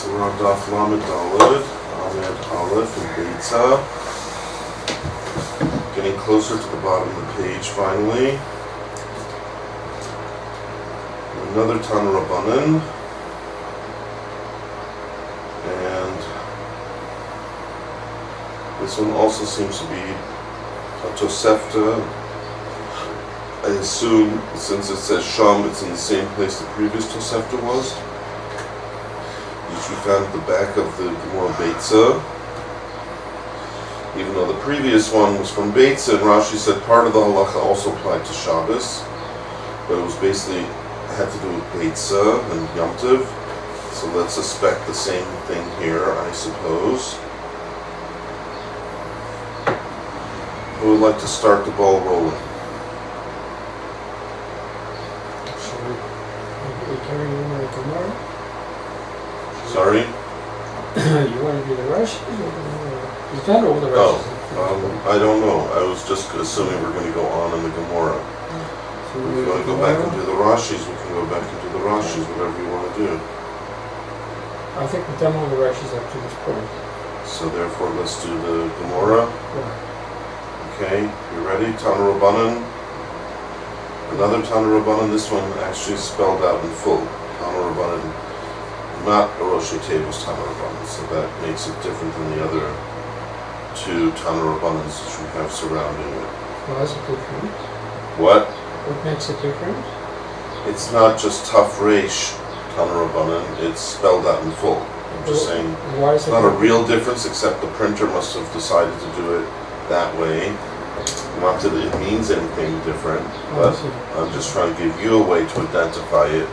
So we're on Daf Lamed Daled, Ahmed Aleph, and Beitsa. Getting closer to the bottom of the page finally. Another Tana Rabbanan. And this one also seems to be a Tosefta. I assume, since it says Sham, it's in the same place the previous Tosefta was, which we found at the back of the Gemora Beitsa. Even though the previous one was from Beitsa, and Rashi said part of the halacha also applied to Shabbos, but it was basically had to do with Beitsa and Yom Tov. So let's suspect the same thing here, I suppose. Who would like to start the ball rolling? Sorry? You want to do the rush? You can over the rush. I don't know. I was just assuming we're going to go on in the Gemora. So If you want to go back and do the Rashis, we can go back and do the Rashis, whatever you want to do. I think we've done all the rushes up to this point. So therefore, let's do the Gemora. Yeah. Okay, you ready? Tana Rabbanan. Another Tana Rabbanan. This one actually is spelled out in full. Tana Rabbanan. Not a Rosh Tevos Tana Rabbanan, so that makes it different than the other two Tana Rabbanans which we have surrounding it. Why is it different? What? What makes it different? It's not just tough Reish Tana Rabbanan, it's spelled out in full. I'm just saying, Why is it's it not a different? real difference, except the printer must have decided to do it that way. Not that it means anything different, but I'm just trying to give you a way to identify it.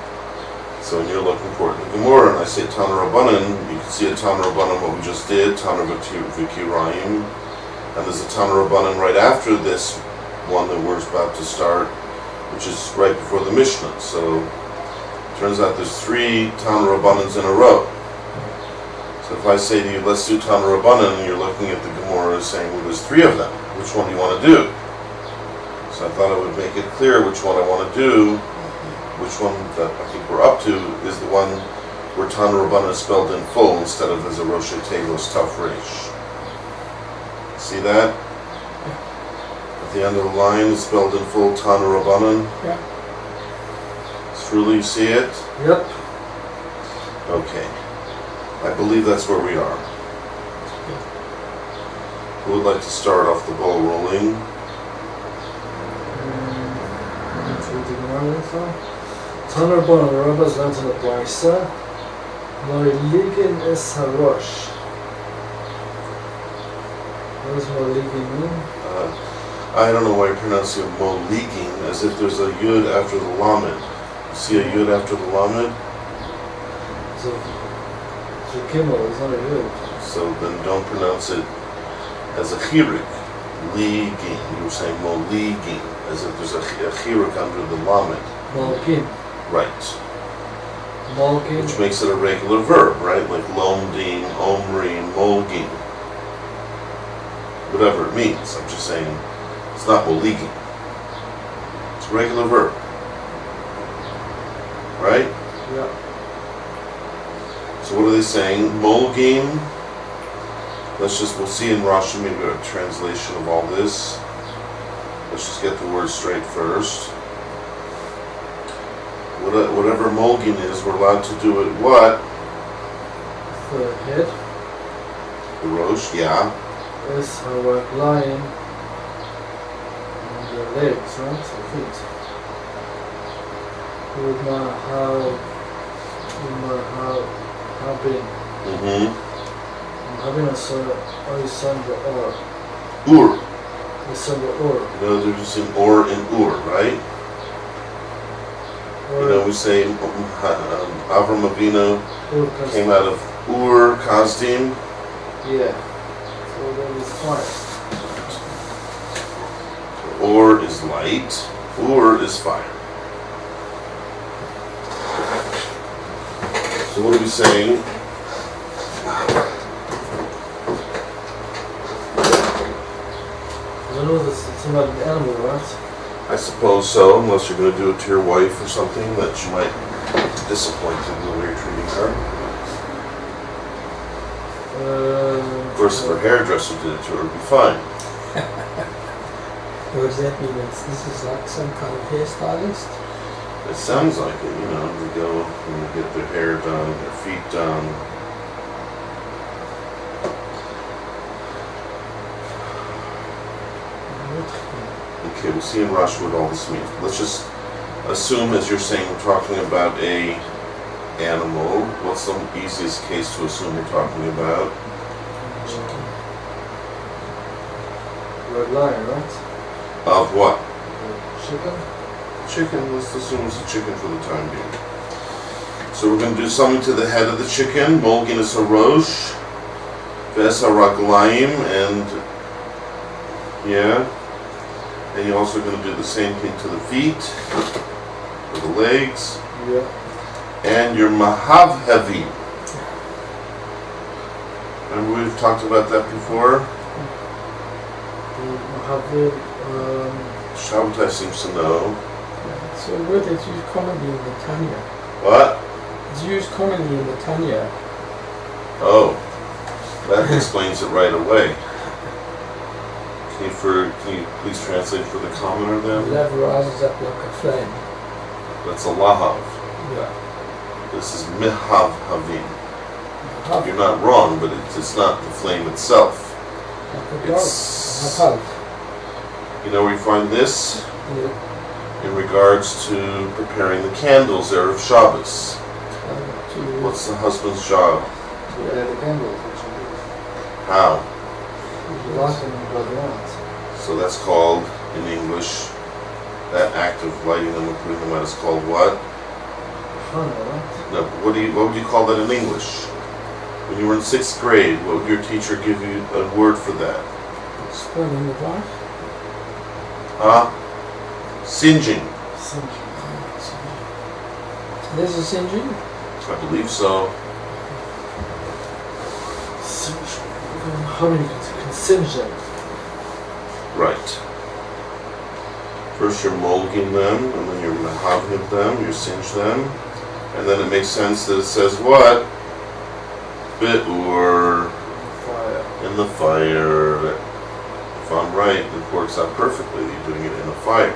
So when you're looking for it in the Gemora, and I say Tana Rabbanan, you can see a Tana Rabbanan, what we just did, Tana V'Kirayim, and there's a Tana Rabbanan right after this one that we're about to start, which is right before the Mishnah. So it turns out there's three Tana Rabbanans in a row. So if I say to you, let's do Tana Rabbanan, and you're looking at the Gemora saying, well, there's three of them, which one do you want to do? So I thought I would make it clear which one I want to do. Which one that I think we're up to is the one where Tana Rabbanan is spelled in full instead of as a Rosh Tevos Taf Reish. See that? At the end of the line is spelled in full Tana Rabbanan. Yeah. Truly you see it? Yep. Okay. I believe that's where we are. Who would like to start off the ball rolling? Tana Rabbanan, the rabbis learned in the Beitsa, Moligin is Harosh. What does Moligin mean? I don't know why you pronounce it Moligin, as if there's a Yud after the Lamed. You see a Yud after the Lamed? So Gimel is not a Yud. So then don't pronounce it as a chirik, ligin. You were saying Moligin, as if there's a chirik under the Lamed. Moligin. Right. Moligin. Which makes it a regular verb, right? Like lomdim, omrim, molgin. Whatever it means. I'm just saying it's not moligin. It's a regular verb. Right? Yeah. So what are they saying? Molgin. We'll see in Rashi maybe a translation of all this. Let's just get the word straight first. Whatever molgin is, we're allowed to do it what? The head The rosh, yeah. is lying on the legs, right? The feet. With how big? Having a son the or. Ur. The son the or. You know, they're just in or and ur, right? You know, we say Avram Avinu came out of Ur Kasdim. Yeah. So that is fire. So or is light, Ur is fire. So what are we saying? I know this is about an animal, right? I suppose so, unless you're going to do it to your wife or something that you might be disappointed in the way you're treating her. Of course, if her hairdresser did it to her, it'd be fine. What does that mean? This is like some kind of hairstylist? It sounds like it, you know. They go and they get their hair done, their feet done. Okay, we'll see in Rashi what all this means. Let's just assume, as you're saying, we're talking about a animal. What's the easiest case to assume we're talking about? Red lion, right? Of what? Chicken? Chicken. Let's assume it's a chicken for the time being. So we're going to do something to the head of the chicken. Molgin is a rosh, ves haraglayim, and yeah. And you're also going to do the same thing to the feet, or the legs. Yeah. And your mahavhevi. Remember we've talked about that before? Shabbatai seems to know. Yeah, it's a word that's used commonly in the Tanya. What? It's used commonly in the Tanya. Oh, that explains it right away. Can you please translate for the commoner The then? love rises up like a flame. That's a lahav. Yeah. This is mihav havim. You're not wrong, but it's not the flame itself. Like a It's, dog. you know where you find this? Yeah. In regards to preparing the candles there of Shabbos. What's the husband's job? Yeah, the candles. How? Light them and blow them out. So that's called, in English, that act of lighting them and putting them out is called what? Hanukkah, right? No, what would you call that in English? When you were in 6th grade, what would your teacher give you a word for that? Spreading the light. Singeing. So this is singeing? I believe so. How many consumption? Right. First you're molging them, and then you're mahavim them, you singe them, and then it makes sense that it says what? Bi'ur, Fire. in the fire. If I'm right, it works out perfectly. You're doing it in the fire.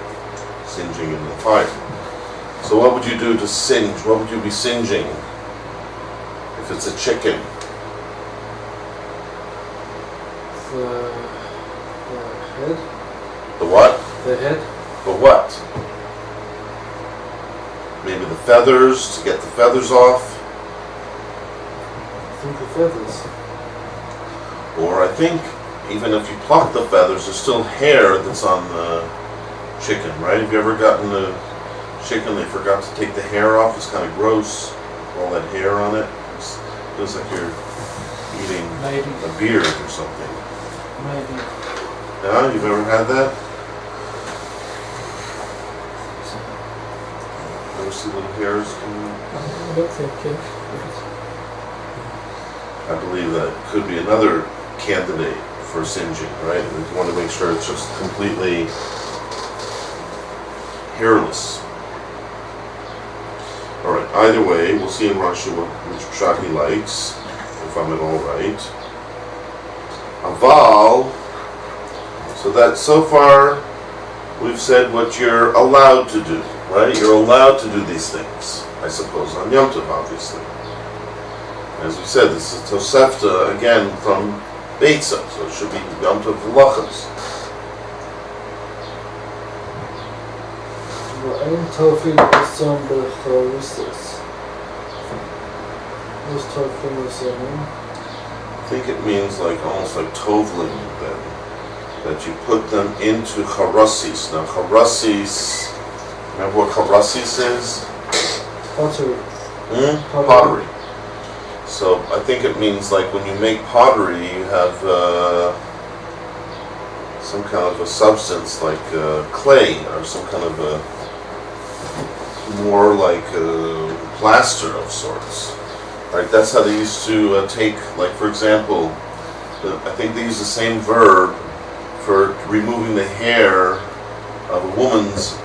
Singeing in the fire. So what would you do to singe? What would you be singeing? If it's a chicken. The head. The what? The head. The what? Maybe the feathers, to get the feathers off. I think the feathers. Or I think even if you pluck the feathers, there's still hair that's on the chicken, right? Have you ever gotten a chicken, they forgot to take the hair off? It's kind of gross, all that hair on it. It feels like you're eating Maybe. a beard or something. Maybe. Yeah, you've ever had that? Ever see little hairs coming out? I don't think it. I believe that could be another candidate for singeing, right? We want to make sure it's just completely hairless. Alright, either way, we'll see in Rashi which shot he likes, if I'm at all right. Aval, so that so far we've said what you're allowed to do, right? You're allowed to do these things, I suppose, on Yom Tov, obviously. As we said, this is Tosefta, again, from Beitsa, so it should be Yom Tov V'lachas. ואין תופי לסום בחרוסיס. What's tofi lessoming? I think it means like almost like tovling them, that you put them into charasis. Now charasis, remember what charasis is? Pottery. Pottery. So I think it means like when you make pottery, you have some kind of a substance like clay or some kind of a more like a plaster of sorts. Right, that's how they used to take, like for example, I think they use the same verb for removing the hair of a woman's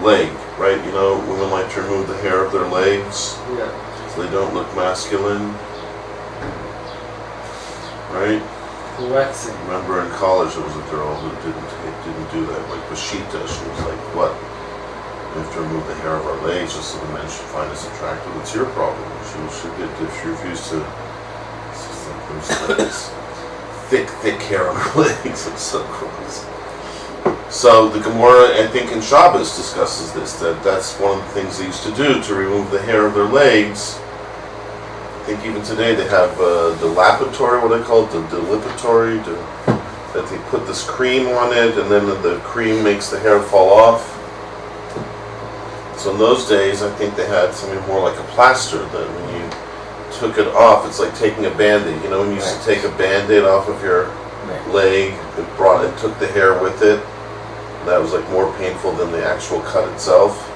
leg, right? You know, women like to remove the hair of their legs Yeah. so they don't look masculine. right? Waxing. Remember in college there was a girl who didn't do that, like Bashita. She was like, what? We have to remove the hair of our legs just so the men should find us attractive. It's your problem. She refused to. It's like there's this thick hair on her legs. It's so gross. So the Gemora, I think in Shabbos discusses this, that's one of the things they used to do to remove the hair of their legs. I think even today they have the lapatory, what they call it, the delipatory, that they put this cream on it and then the cream makes the hair fall off. So in those days I think they had something more like a plaster that when you took it off, it's like taking a Band-Aid. You know when you used to take a Band-Aid off of your leg, it took the hair with it. That was like more painful than the actual cut itself.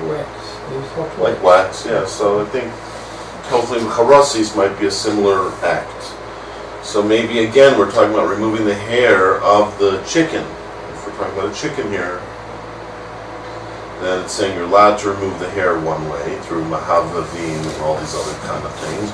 Wax. Like wax, yeah. So I think hopefully Charasis might be a similar act. So maybe again we're talking about removing the hair of the chicken. If we're talking about a chicken here, then it's saying you're allowed to remove the hair one way through Mahavavim and all these other kind of things. But